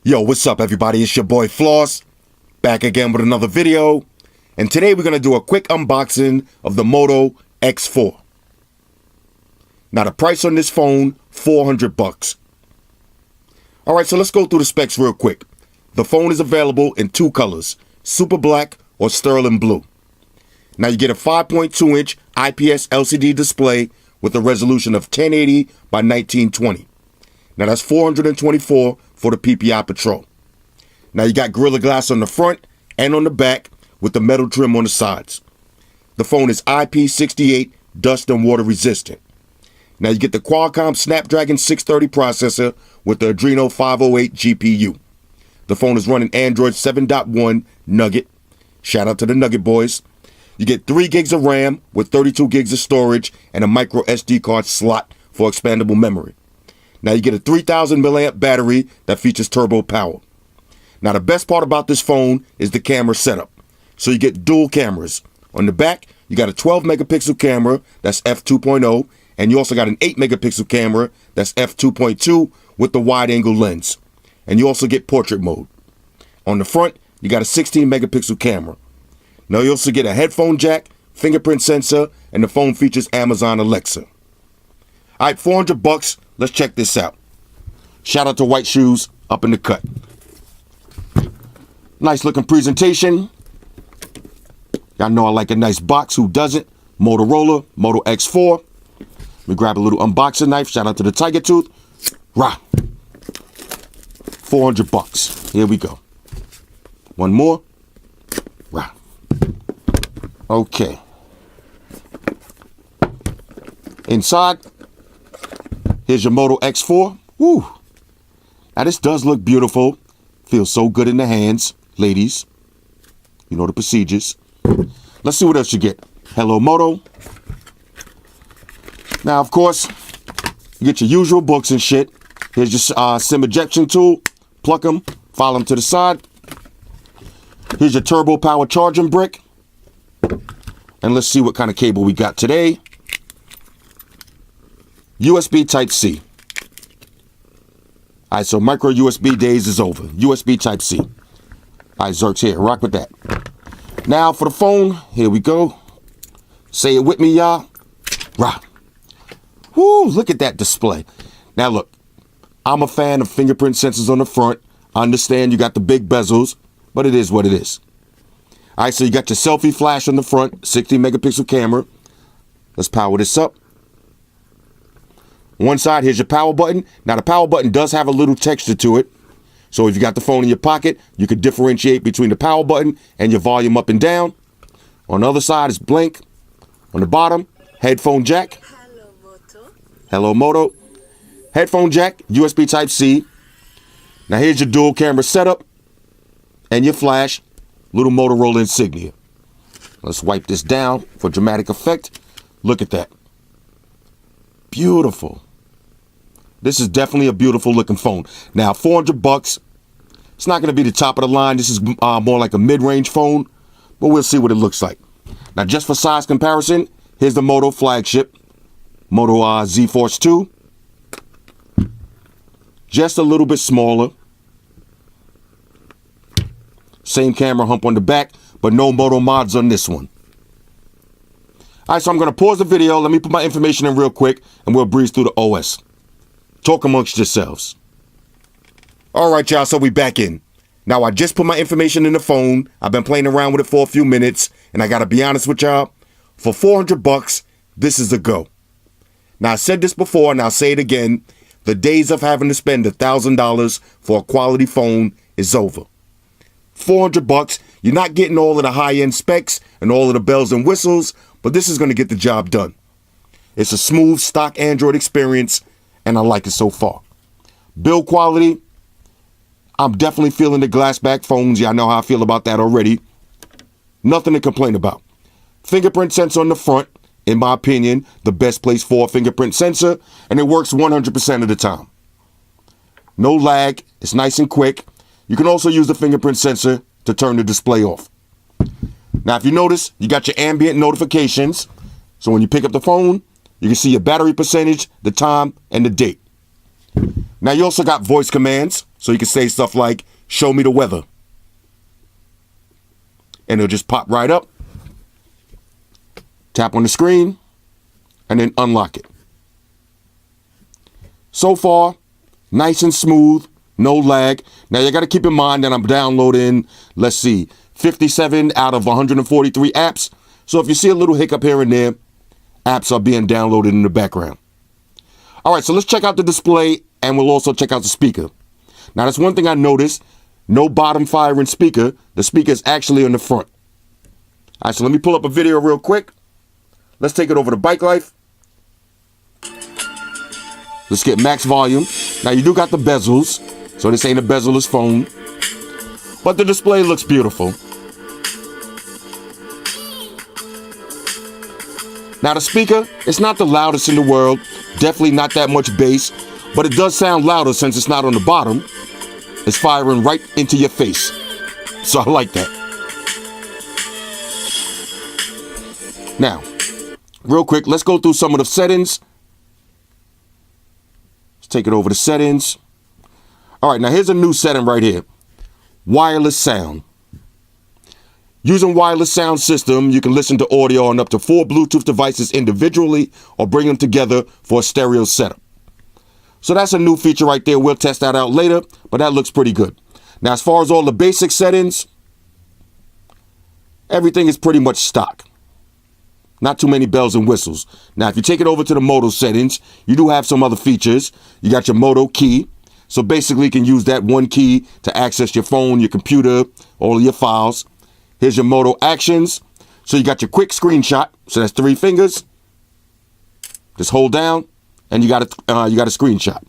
Yo, what's up everybody? It's your boy Floss, back again with another video. And today we're going to do a quick unboxing of the Moto X4. Now the price on this phone, $400. Alright, so let's go through the specs real quick. The phone is available in two colors, super black or sterling blue. Now you get a 5.2-inch IPS LCD display with a resolution of 1080 by 1920. Now that's 424 for the PPI Patrol. Now you got Gorilla Glass on the front and on the back with the metal trim on the sides. The phone is IP68 dust and water resistant. Now you get the Qualcomm Snapdragon 630 processor with the Adreno 508 GPU. The phone is running Android 7.1 Nugget. Shout out to the Nugget boys. You get 3 gigs of RAM with 32 gigs of storage and a micro SD card slot for expandable memory. Now you get a 3000 milliamp battery that features turbo power. Now the best part about this phone is the camera setup. So you get dual cameras. On the back, you got a 12 megapixel camera that's f2.0, and you also got an 8 megapixel camera that's f2.2 with the wide angle lens. And you also get portrait mode. On the front, you got a 16 megapixel camera. Now you also get a headphone jack, fingerprint sensor, and the phone features Amazon Alexa. Alright, $400. Let's check this out. Shout out to White Shoes up in the cut. Nice looking presentation. Y'all know I like a nice box. Who doesn't? Motorola, Moto X4. Let me grab a little unboxing knife. Shout out to the Tiger Tooth. Rah. $400. Here we go. One more. Rah. Okay. Inside, here's your Moto X4. Woo. Now this does look beautiful. Feels so good in the hands, ladies. You know the procedures. Let's see what else you get. Hello Moto. Now of course, you get your usual books and shit. Here's your SIM ejection tool. Pluck them, file them to the side. Here's your turbo power charging brick. And let's see what kind of cable we got today. USB Type-C. Alright, so micro USB days is over. USB Type-C. Alright, Zerk's here. Rock with that. Now for the phone, here we go. Say it with me, y'all. Rock. Woo, look at that display. Now look, I'm a fan of fingerprint sensors on the front. I understand you got the big bezels, but it is what it is. Alright, so you got your selfie flash on the front, 60 megapixel camera. Let's power this up. One side, here's your power button. Now the power button does have a little texture to it. So if you got the phone in your pocket, you can differentiate between the power button and your volume up and down. On the other side is blank. On the bottom, headphone jack. Hello Moto. Hello Moto. Headphone jack, USB Type-C. Now here's your dual camera setup and your flash, little Motorola insignia. Let's wipe this down for dramatic effect. Look at that. Beautiful. This is definitely a beautiful looking phone. Now, $400. It's not going to be the top of the line. This is more like a mid-range phone, but we'll see what it looks like. Now, just for size comparison, here's the Moto flagship, Moto Z Force 2. Just a little bit smaller. Same camera hump on the back, but no Moto mods on this one. Alright, so I'm going to pause the video. Let me put my information in real quick, and we'll breeze through the OS. Talk amongst yourselves. Alright, y'all, so we back in. Now, I just put my information in the phone. I've been playing around with it for a few minutes, and I got to be honest with y'all. For $400, this is a go. Now, I said this before, and I'll say it again. The days of having to spend $1,000 for a quality phone is over. $400, you're not getting all of the high-end specs and all of the bells and whistles, but this is going to get the job done. It's a smooth stock Android experience, and I like it so far. Build quality, I'm definitely feeling the glass back phones. Y'all know how I feel about that already. Nothing to complain about. Fingerprint sensor on the front, in my opinion, the best place for a fingerprint sensor, and it works 100% of the time. No lag, it's nice and quick. You can also use the fingerprint sensor to turn the display off. Now, if you notice, you got your ambient notifications. So when you pick up the phone, you can see your battery percentage, the time, and the date. Now, you also got voice commands. So you can say stuff like, show me the weather. And it'll just pop right up. Tap on the screen and then unlock it. So far, nice and smooth, no lag. Now you got to keep in mind that I'm downloading, let's see, 57 out of 143 apps. So if you see a little hiccup here and there, apps are being downloaded in the background. All right, so let's check out the display and we'll also check out the speaker. Now that's one thing I noticed, no bottom firing speaker. The speaker is actually on the front. All right, so let me pull up a video real quick. Let's take it over to Bike Life. Let's get max volume. Now you do got the bezels, so this ain't a bezel-less phone, but the display looks beautiful. Now the speaker, it's not the loudest in the world, definitely not that much bass, but it does sound louder since it's not on the bottom. It's firing right into your face, so I like that. Now, real quick, let's go through some of the settings. Let's take it over to settings. All right, now here's a new setting right here. Wireless sound. Using wireless sound system, you can listen to audio on up to 4 Bluetooth devices individually or bring them together for a stereo setup. So that's a new feature right there. We'll test that out later, but that looks pretty good. Now, as far as all the basic settings, everything is pretty much stock. Not too many bells and whistles. Now, if you take it over to the Moto settings, you do have some other features. You got your Moto key. So basically, you can use that one key to access your phone, your computer, all of your files. Here's your Moto actions. So you got your quick screenshot. So that's 3 fingers. Just hold down, and you got a screenshot.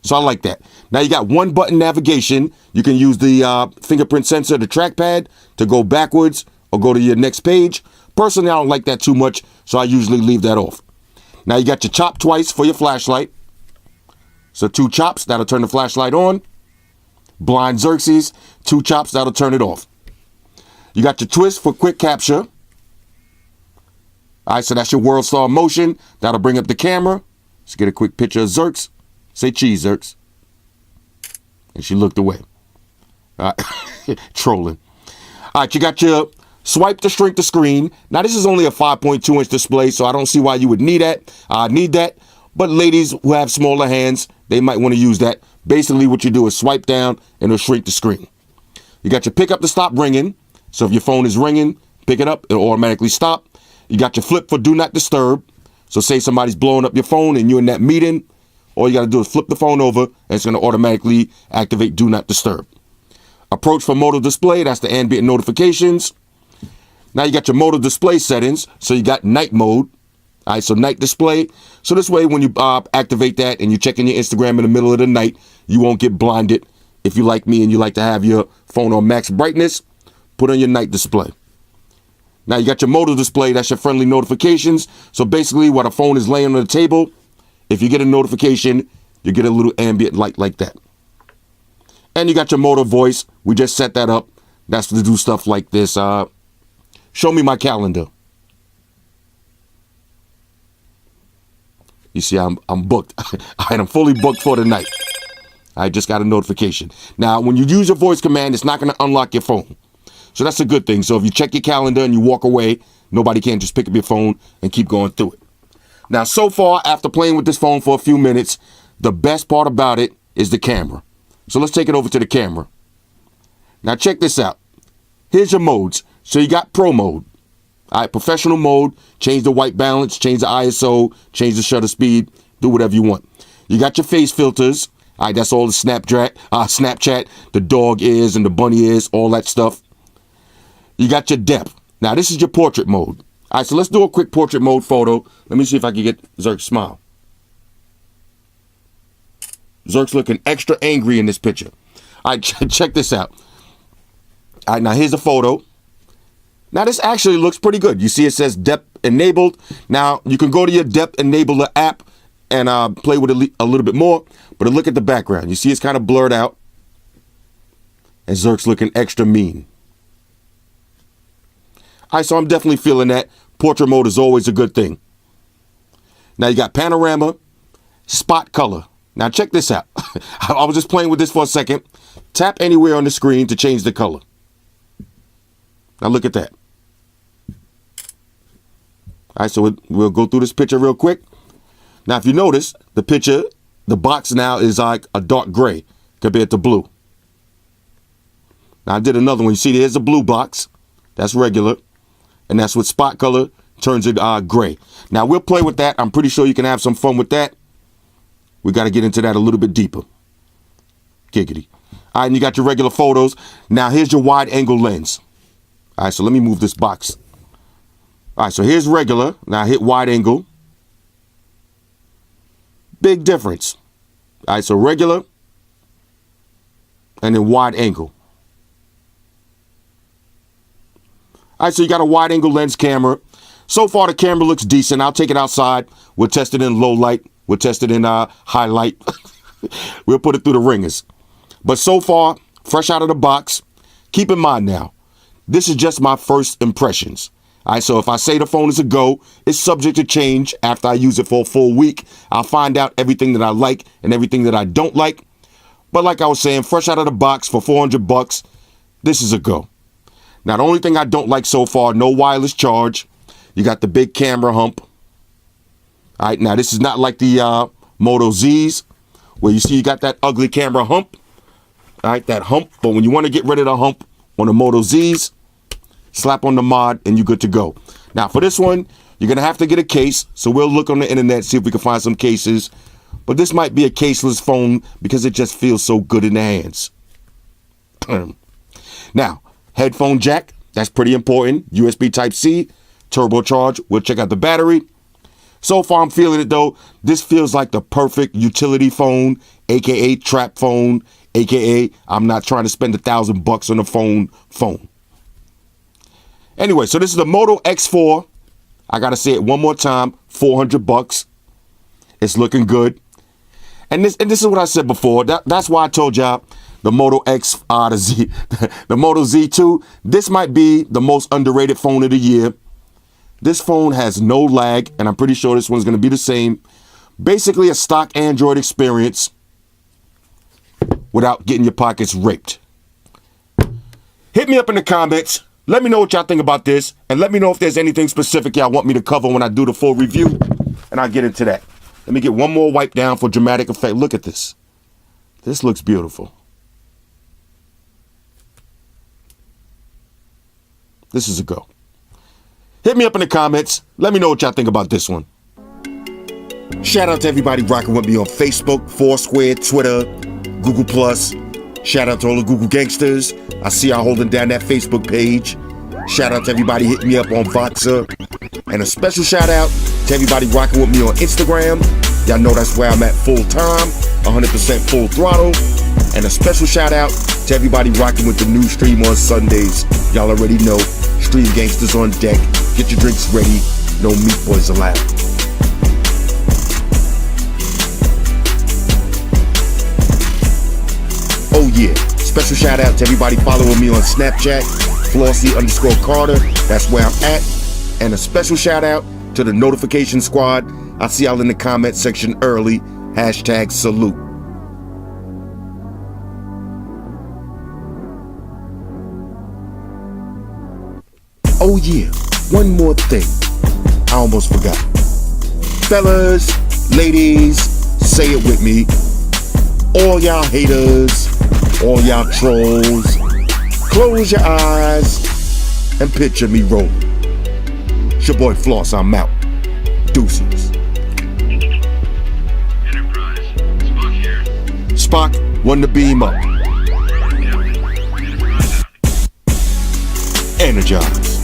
So I like that. Now you got 1 button navigation. You can use the fingerprint sensor, the trackpad, to go backwards or go to your next page. Personally, I don't like that too much, so I usually leave that off. Now you got your chop twice for your flashlight. So 2 chops, that'll turn the flashlight on. Blind Xerxes, 2 chops, that'll turn it off. You got your twist for quick capture. All right, so that's your world star motion. That'll bring up the camera. Let's get a quick picture of Xerx. Say cheese, Xerx. And she looked away. Trolling. All right, you got your swipe to shrink the screen. Now, this is only a 5.2-inch display, so I don't see why you would need that. But ladies who have smaller hands, they might want to use that. Basically, what you do is swipe down, and it'll shrink the screen. You got your pick up to stop ringing. So if your phone is ringing, pick it up, it'll automatically stop. You got your flip for do not disturb. So say somebody's blowing up your phone and you're in that meeting, all you got to do is flip the phone over, and it's going to automatically activate do not disturb. Approach for Moto display, that's the ambient notifications. Now you got your Moto display settings. So you got night mode. All right, so night display. So this way, when you activate that and you're checking your Instagram in the middle of the night, you won't get blinded. If you like me and you like to have your phone on max brightness, put on your night display. Now you got your Moto display. That's your friendly notifications. So basically, while the phone is laying on the table, if you get a notification, you get a little ambient light like that. And you got your Moto voice. We just set that up. That's to do stuff like this. Show me my calendar. You see, I'm booked. I'm fully booked for the night. I just got a notification. Now, when you use your voice command, it's not going to unlock your phone. So that's a good thing. So if you check your calendar and you walk away, nobody can just pick up your phone and keep going through it. Now, so far, after playing with this phone for a few minutes, the best part about it is the camera. So let's take it over to the camera. Now, check this out. Here's your modes. So you got pro mode. All right, professional mode, change the white balance, change the ISO, change the shutter speed, do whatever you want. You got your face filters. All right, that's all the Snapchat, the dog ears and the bunny ears, all that stuff. You got your depth. Now, this is your portrait mode. All right, so let's do a quick portrait mode photo. Let me see if I can get Xerx smile. Xerx looking extra angry in this picture. All right, check this out. All right, now here's a photo. Now, this actually looks pretty good. You see it says depth enabled. Now, you can go to your depth enabler app and play with it a little bit more. But look at the background. You see it's kind of blurred out. And Xerx looking extra mean. All right, so I'm definitely feeling that. Portrait mode is always a good thing. Now, you got panorama, spot color. Now check this out. I was just playing with this for a second. Tap anywhere on the screen to change the color. Now look at that. All right, so we'll go through this picture real quick. Now, if you notice, the picture, the box now is like a dark gray compared to blue. Now, I did another one. You see, there's a blue box. That's regular. And that's with spot color turns it gray. Now, we'll play with that. I'm pretty sure you can have some fun with that. We got to get into that a little bit deeper. Giggity. All right, and you got your regular photos. Now, here's your wide angle lens. All right, so let me move this box. All right, so here's regular. Now hit wide angle. Big difference. All right, so regular and then wide angle. All right, so you got a wide angle lens camera. So far, the camera looks decent. I'll take it outside. We'll test it in low light. We'll test it in high light. We'll put it through the ringers. But so far, fresh out of the box. Keep in mind now, this is just my first impressions. All right, so if I say the phone is a go, it's subject to change after I use it for a full week. I'll find out everything that I like and everything that I don't like. But like I was saying, fresh out of the box for $400, this is a go. Now, the only thing I don't like so far, no wireless charge. You got the big camera hump. All right, now this is not like the Moto Zs, where you see you got that ugly camera hump. All right, that hump. But when you want to get rid of the hump on the Moto Zs, slap on the mod and you're good to go. Now for this one, you're going to have to get a case. So we'll look on the internet, see if we can find some cases. But this might be a caseless phone because it just feels so good in the hands. Now, headphone jack, that's pretty important. USB Type-C, turbocharge. We'll check out the battery. So far, I'm feeling it though. This feels like the perfect utility phone, aka trap phone, aka I'm not trying to spend $1,000 on a phone. Anyway, so this is the Moto X4. I gotta say it one more time, $400. It's looking good. And this is what I said before. That's why I told y'all the Moto X, the Moto Z2. This might be the most underrated phone of the year. This phone has no lag, and I'm pretty sure this one's gonna be the same. Basically, a stock Android experience without getting your pockets raped. Hit me up in the comments. Let me know what y'all think about this, and let me know if there's anything specific y'all want me to cover when I do the full review, and I'll get into that. Let me get one more wipe down for dramatic effect. Look at this. This looks beautiful. This is a go. Hit me up in the comments. Let me know what y'all think about this one. Shout out to everybody rocking with me on Facebook, Foursquare, Twitter, Google+. Shout out to all the Google gangsters. I see y'all holding down that Facebook page. Shout out to everybody hitting me up on Voxer. And a special shout out to everybody rocking with me on Instagram. Y'all know that's where I'm at full time, 100% full throttle. And a special shout out to everybody rocking with the new stream on Sundays. Y'all already know, Stream Gangsters on deck. Get your drinks ready. No meat boys allowed. Oh yeah, special shout out to everybody following me on Snapchat, Flossie_Carter, that's where I'm at. And a special shout out to the notification squad. I see y'all in the comment section early, #salute. Oh yeah, one more thing, I almost forgot. Fellas, ladies, say it with me. All y'all haters, all y'all trolls, close your eyes and picture me rolling. It's your boy Floss, I'm out. Deuces. Enterprise, Spock here. Spock, one to beam up. Energize.